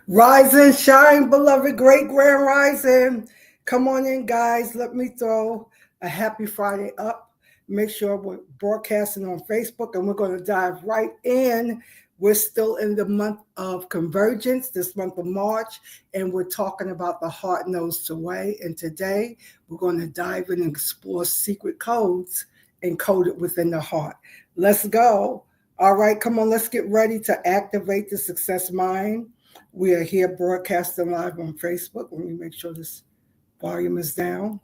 Rise and shine, beloved great grand rising. Come on in, guys. Let me throw a happy Friday up. Make sure we're broadcasting on Facebook and we're going to dive right in. We're still in the month of convergence, this month of March, and we're talking about the heart knows the way. And today we're going to dive in and explore secret codes encoded within the heart. Let's go. All right, come on, let's get ready to activate the success mind. We are here broadcasting live on Facebook. Let me make sure this volume is down.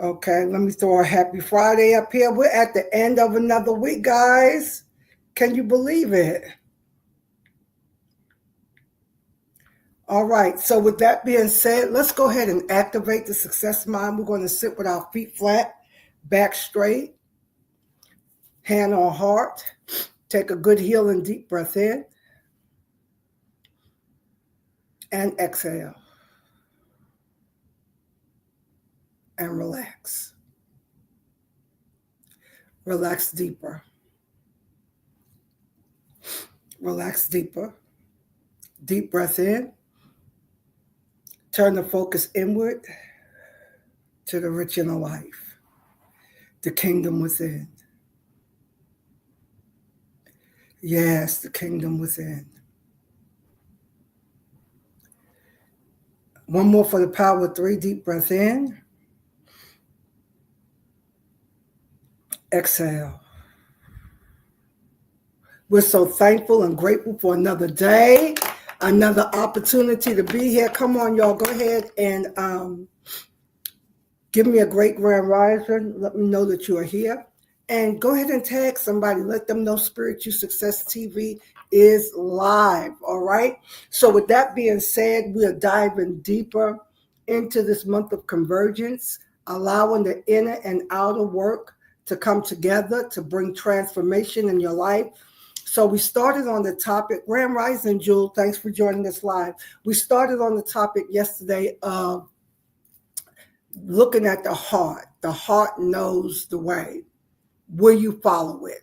Okay, let me throw a happy Friday up here. We're at the end of another week, guys. Can you believe it? All right, so with that being said, let's go ahead and activate the success mind. We're going to sit with our feet flat, back straight, hand on heart. Take a good healing deep breath in and exhale. And relax. Relax deeper. Relax deeper. Deep breath in. Turn the focus inward to the rich inner life, the kingdom within. Yes, the kingdom within. One more for the power of 3. Deep breath in. Exhale. We're so thankful and grateful for another day, another opportunity to be here. Come on, y'all. Go ahead and give me a great grand rising. Let me know that you are here. And go ahead and tag somebody. Let them know Spiritual Success TV is live. All right. So with that being said, we are diving deeper into this month of convergence, allowing the inner and outer work to come together to bring transformation in your life. So we started on the topic, Grand Rising, Jewel, thanks for joining us live. We started on the topic yesterday of looking at the heart. The heart knows the way. Will you follow it?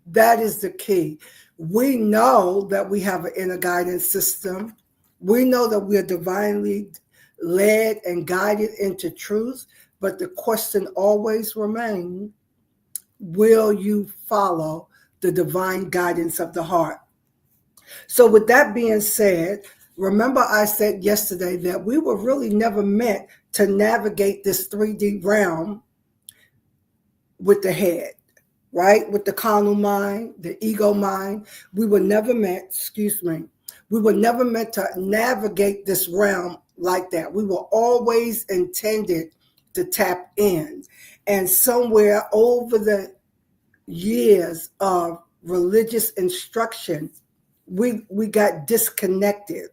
That is the key. We know that we have an inner guidance system. We know that we are divinely led and guided into truth, but the question always remains, will you follow the divine guidance of the heart? So with that being said, remember I said yesterday that we were really never meant to navigate this 3D realm with the head, right? With the carnal mind, the ego mind. We were never meant to navigate this realm like that. We were always intended to tap in. And somewhere over the years of religious instruction, we got disconnected,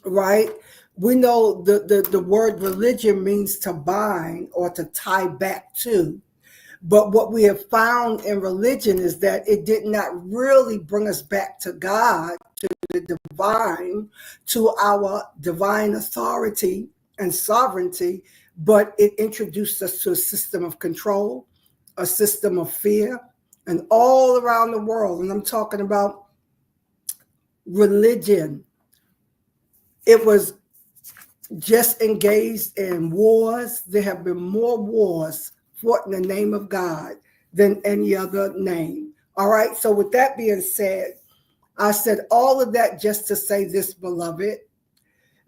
right? We know the word religion means to bind or to tie back to. But what we have found in religion is that it did not really bring us back to God, to the divine, to our divine authority and sovereignty, but it introduced us to a system of control, a system of fear, and all around the world. And I'm talking about religion. It was just engaged in wars. There have been more wars fought in the name of God than any other name. All right. So with that being said, I said all of that just to say this, beloved,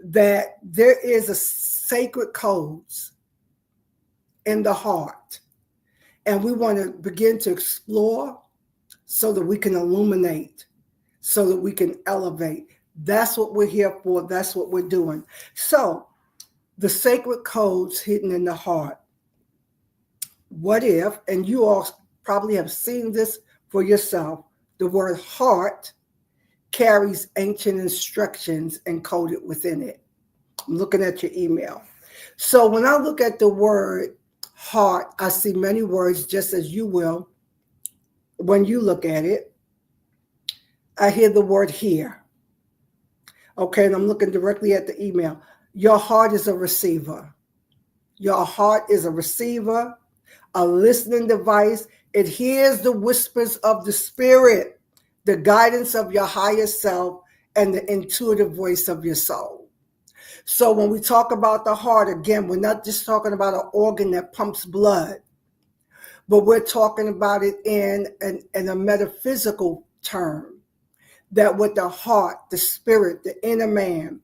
that there is a sacred codes in the heart. And we want to begin to explore so that we can illuminate, so that we can elevate. That's what we're here for. That's what we're doing. So the sacred codes hidden in the heart. What if, and you all probably have seen this for yourself, the word heart carries ancient instructions encoded within it. I'm looking at your email. So when I look at the word heart, I see many words just as you will. When you look at it, I hear the word hear. Okay, and I'm looking directly at the email. Your heart is a receiver. Your heart is a receiver, a listening device. It hears the whispers of the spirit, the guidance of your higher self, and the intuitive voice of your soul. So when we talk about the heart, again, we're not just talking about an organ that pumps blood, but we're talking about it in a metaphysical term, that with the heart, the spirit, the inner man,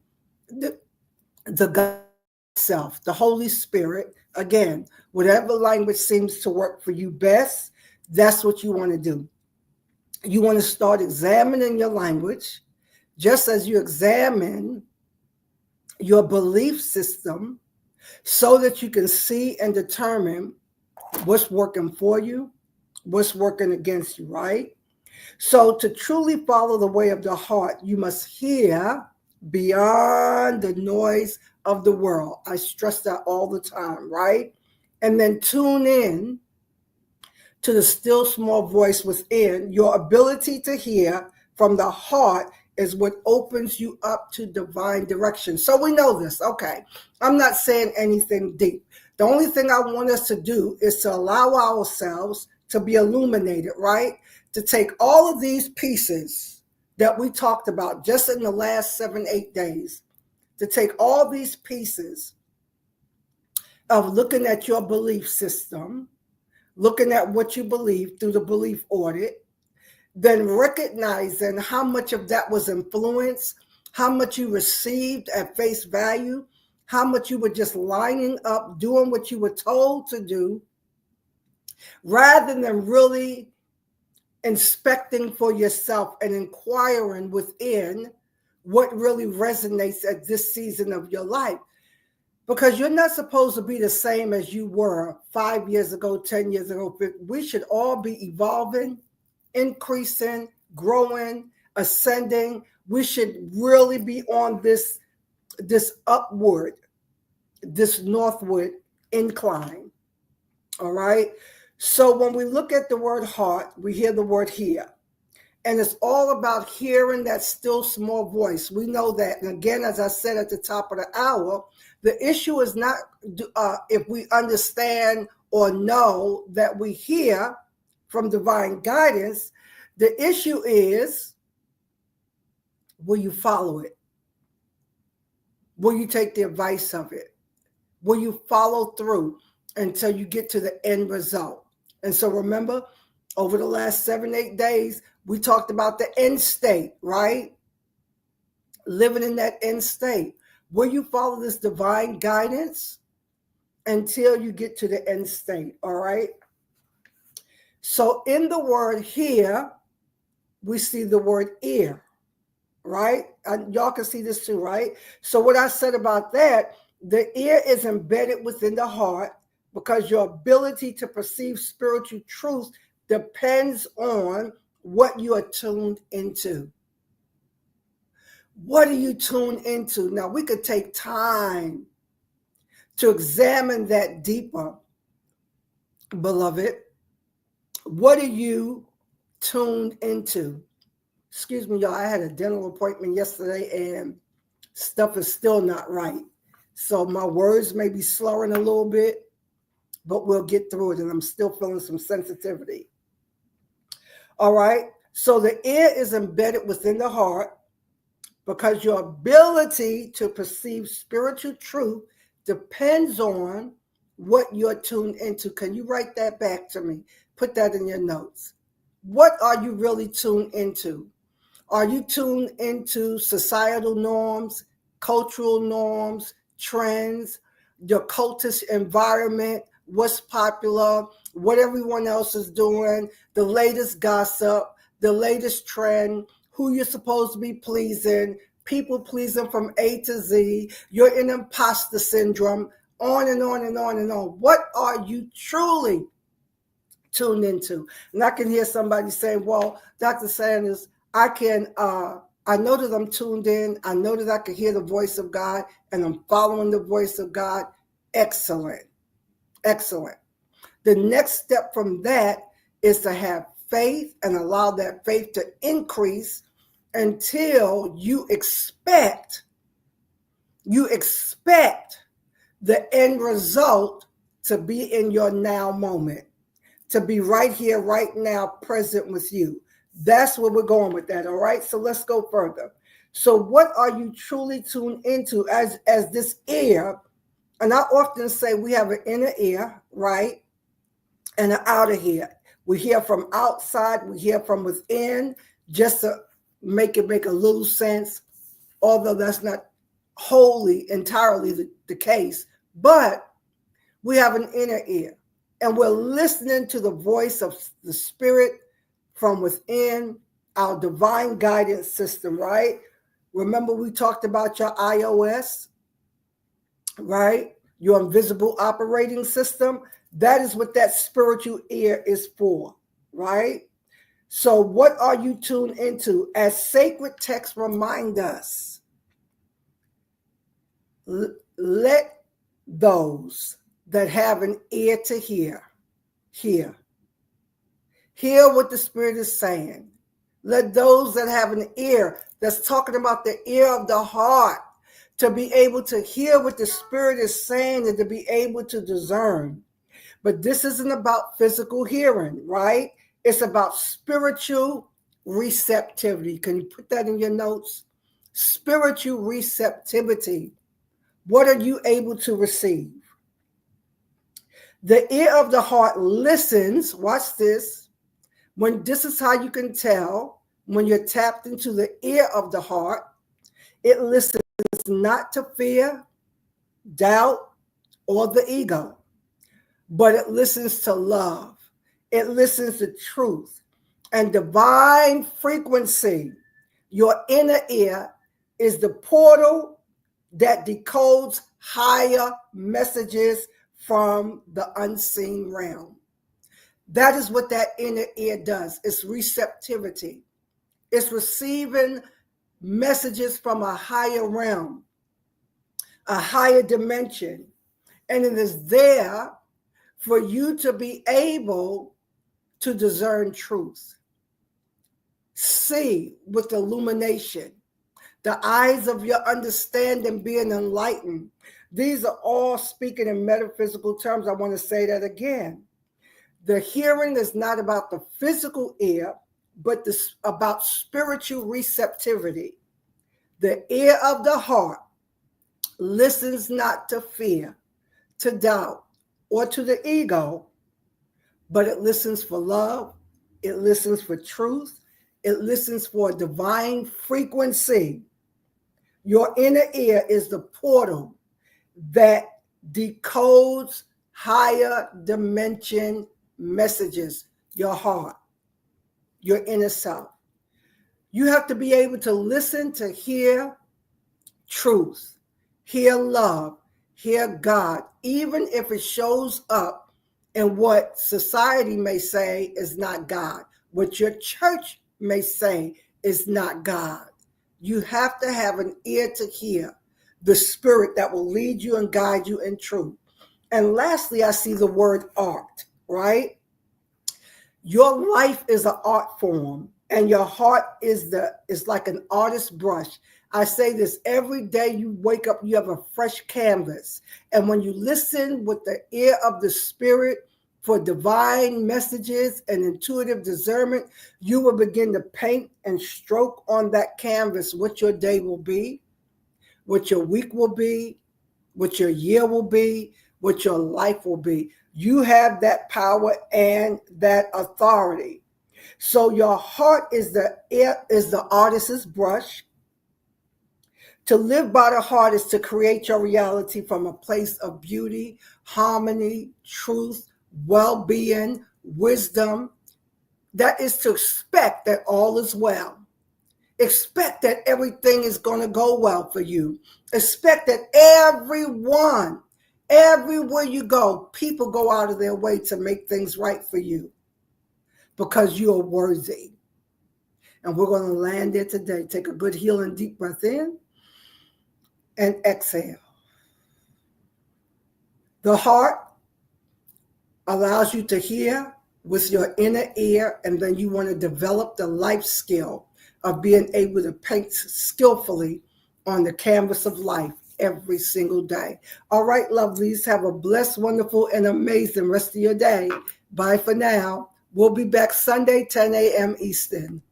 the God self, the Holy Spirit, again, whatever language seems to work for you best, that's what you want to do. You want to start examining your language, just as you examine your belief system, so that you can see and determine what's working for you, what's working against you, right? So to truly follow the way of the heart, you must hear beyond the noise of the world. I stress that all the time, right? And then tune in to the still small voice within. Your ability to hear from the heart is what opens you up to divine direction. So we know this. Okay, I'm not saying anything deep. The only thing I want us to do is to allow ourselves to be illuminated, right? To take all of these pieces that we talked about just in the last 7-8 days, to take all these pieces of looking at your belief system, looking at what you believe through the belief audit, then recognizing how much of that was influence, how much you received at face value, how much you were just lining up, doing what you were told to do, rather than really inspecting for yourself and inquiring within what really resonates at this season of your life. Because you're not supposed to be the same as you were 5 years ago, 10 years ago. We should all be evolving, increasing, growing, ascending. We should really be on this upward, this northward incline. All right. So when we look at the word heart, we hear the word hear. And it's all about hearing that still small voice. We know that. And again, as I said at the top of the hour, the issue is not if we understand or know that we hear from divine guidance. The issue is, will you follow it? Will you take the advice of it? Will you follow through until you get to the end result? And so remember, over the last 7-8 days, we talked about the end state, right? Living in that end state. Will you follow this divine guidance until you get to the end state, all right? So in the word here, we see the word ear, right? And y'all can see this too, right? So what I said about that, the ear is embedded within the heart because your ability to perceive spiritual truth depends on what you are tuned into. What are you tuned into? Now, we could take time to examine that deeper, beloved. What are you tuned into? Excuse me, y'all. I had a dental appointment yesterday and stuff is still not right. So my words may be slurring a little bit, but we'll get through it. And I'm still feeling some sensitivity. All right. So the ear is embedded within the heart because your ability to perceive spiritual truth depends on what you're tuned into. Can you write that back to me? Put that in your notes. What are you really tuned into? Are you tuned into societal norms, cultural norms, trends, your cultish environment, what's popular, what everyone else is doing, the latest gossip, the latest trend, who you're supposed to be pleasing, people pleasing from A to Z, you're in imposter syndrome, on and on and on and on. What are you truly tuned into? And I can hear somebody saying, well, Dr. Sanders, I know that I'm tuned in. I know that I can hear the voice of God and I'm following the voice of God. Excellent. Excellent. The next step from that is to have faith and allow that faith to increase until you expect the end result to be in your now moment, to be right here, right now, present with you. That's where we're going with that. All right. So let's go further. So what are you truly tuned into as this ear? And I often say we have an inner ear, right? And an outer ear. We hear from outside, we hear from within, just to make it make a little sense, although that's not wholly, entirely the case. But we have an inner ear, and we're listening to the voice of the spirit from within, our divine guidance system, right? Remember, we talked about your iOS, right? Your invisible operating system. That is what that spiritual ear is for, right? So, what are you tuned into? As sacred texts remind us, let those that have an ear to hear. Hear what the Spirit is saying. Let those that have an ear, that's talking about the ear of the heart, to be able to hear what the Spirit is saying and to be able to discern. But this isn't about physical hearing, right? It's about spiritual receptivity. Can you put that in your notes? Spiritual receptivity. What are you able to receive? The ear of the heart listens. Watch this. This is how you can tell when you're tapped into the ear of the heart. It listens not to fear, doubt, or the ego, but it listens to love. It listens to truth and divine frequency. Your inner ear is the portal that decodes higher messages from the unseen realm. That is what that inner ear does. It's receptivity. It's receiving messages from a higher realm, a higher dimension. And it is there for you to be able to discern truth. See with illumination, the eyes of your understanding being enlightened. These are all speaking in metaphysical terms. I want to say that again. The hearing is not about the physical ear, but about spiritual receptivity. The ear of the heart listens not to fear, to doubt, or to the ego, but it listens for love. It listens for truth. It listens for a divine frequency. Your inner ear is the portal that decodes higher dimension messages, your heart, your inner self. You have to be able to listen to hear truth, hear love, hear God, even if it shows up in what society may say is not God, what your church may say is not God. You have to have an ear to hear the Spirit that will lead you and guide you in truth. And lastly, I see the word art, right? Your life is an art form, and your heart is like an artist's brush. I say this every day you wake up, you have a fresh canvas. And when you listen with the ear of the Spirit for divine messages and intuitive discernment, you will begin to paint and stroke on that canvas what your day will be, what your week will be, what your year will be, what your life will be. You have that power and that authority. So your heart is the artist's brush. To live by the heart is to create your reality from a place of beauty, harmony, truth, well-being, wisdom. That is to expect that all is well. Expect that everything is going to go well for you. Expect that everywhere you go, people go out of their way to make things right for you because you are worthy. And we're going to land there today. Take a good healing deep breath in and exhale. The heart allows you to hear with your inner ear, and then you want to develop the life skill of being able to paint skillfully on the canvas of life every single day. All right, lovelies, have a blessed, wonderful, and amazing rest of your day. Bye for now. We'll be back Sunday, 10 a.m. Eastern.